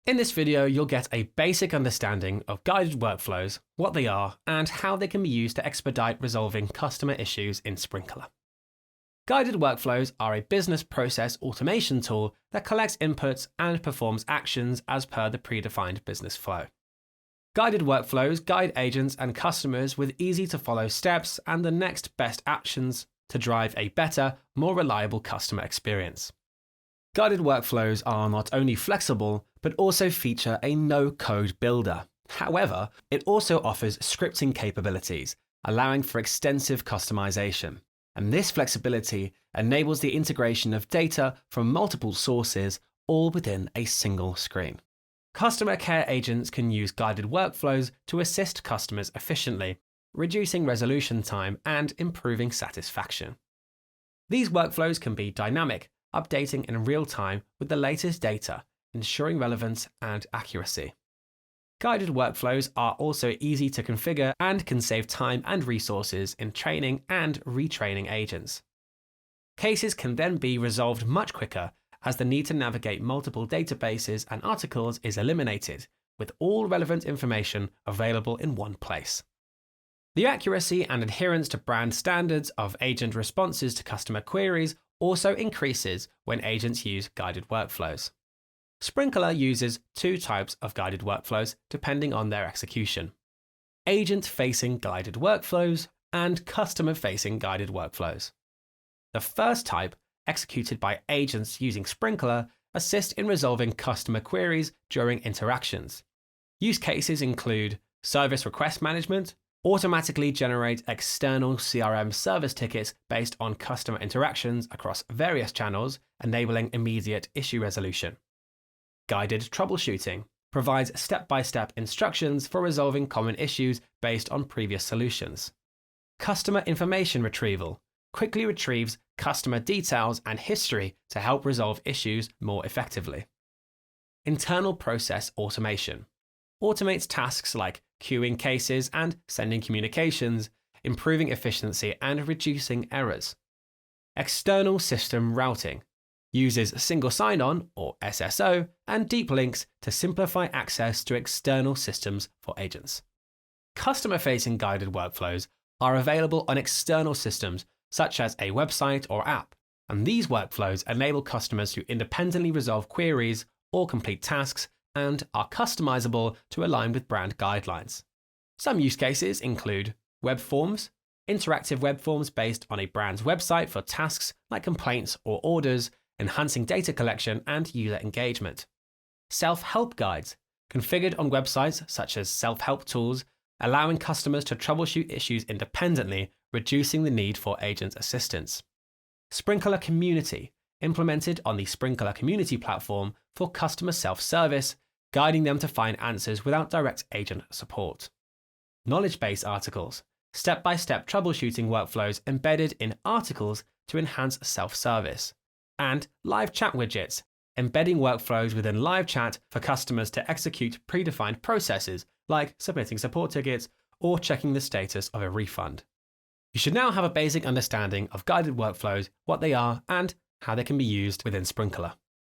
In this video, you'll get a basic understanding of guided workflows, what they are, and how they can be used to expedite resolving customer issues in Sprinklr. Guided workflows are a business process automation tool that collects inputs and performs actions as per the predefined business flow. Guided workflows guide agents and customers with easy-to-follow steps and the next best actions to drive a better, more reliable customer experience. Guided workflows are not only flexible, but also feature a no-code builder. However, it also offers scripting capabilities, allowing for extensive customization. And this flexibility enables the integration of data from multiple sources, all within a single screen. Customer care agents can use guided workflows to assist customers efficiently, reducing resolution time and improving satisfaction. These workflows can be dynamic, updating in real time with the latest data, ensuring relevance and accuracy. Guided workflows are also easy to configure and can save time and resources in training and retraining agents. Cases can then be resolved much quicker as the need to navigate multiple databases and articles is eliminated, with all relevant information available in one place. The accuracy and adherence to brand standards of agent responses to customer queries also increases when agents use guided workflows. Sprinklr uses two types of guided workflows depending on their execution: agent-facing guided workflows and customer-facing guided workflows. The first type, executed by agents using Sprinklr, assist in resolving customer queries during interactions. Use cases include service request management, automatically generate external CRM service tickets based on customer interactions across various channels, enabling immediate issue resolution. Guided troubleshooting provides step-by-step instructions for resolving common issues based on previous solutions. Customer information retrieval quickly retrieves customer details and history to help resolve issues more effectively. Internal process automation automates tasks like queuing cases and sending communications, improving efficiency and reducing errors. External system routing uses single sign-on, or SSO, and deep links to simplify access to external systems for agents. Customer-facing guided workflows are available on external systems such as a website or app, and these workflows enable customers to independently resolve queries or complete tasks and are customizable to align with brand guidelines. Some use cases include web forms, interactive web forms based on a brand's website for tasks like complaints or orders, enhancing data collection and user engagement. Self-help guides, configured on websites such as self-help tools, allowing customers to troubleshoot issues independently, reducing the need for agent assistance. Sprinklr Community, implemented on the Sprinklr Community platform for customer self-service, guiding them to find answers without direct agent support. Knowledge base articles, step-by-step troubleshooting workflows embedded in articles to enhance self-service. And live chat widgets, embedding workflows within live chat for customers to execute predefined processes like submitting support tickets or checking the status of a refund. You should now have a basic understanding of guided workflows, what they are, and how they can be used within Sprinklr.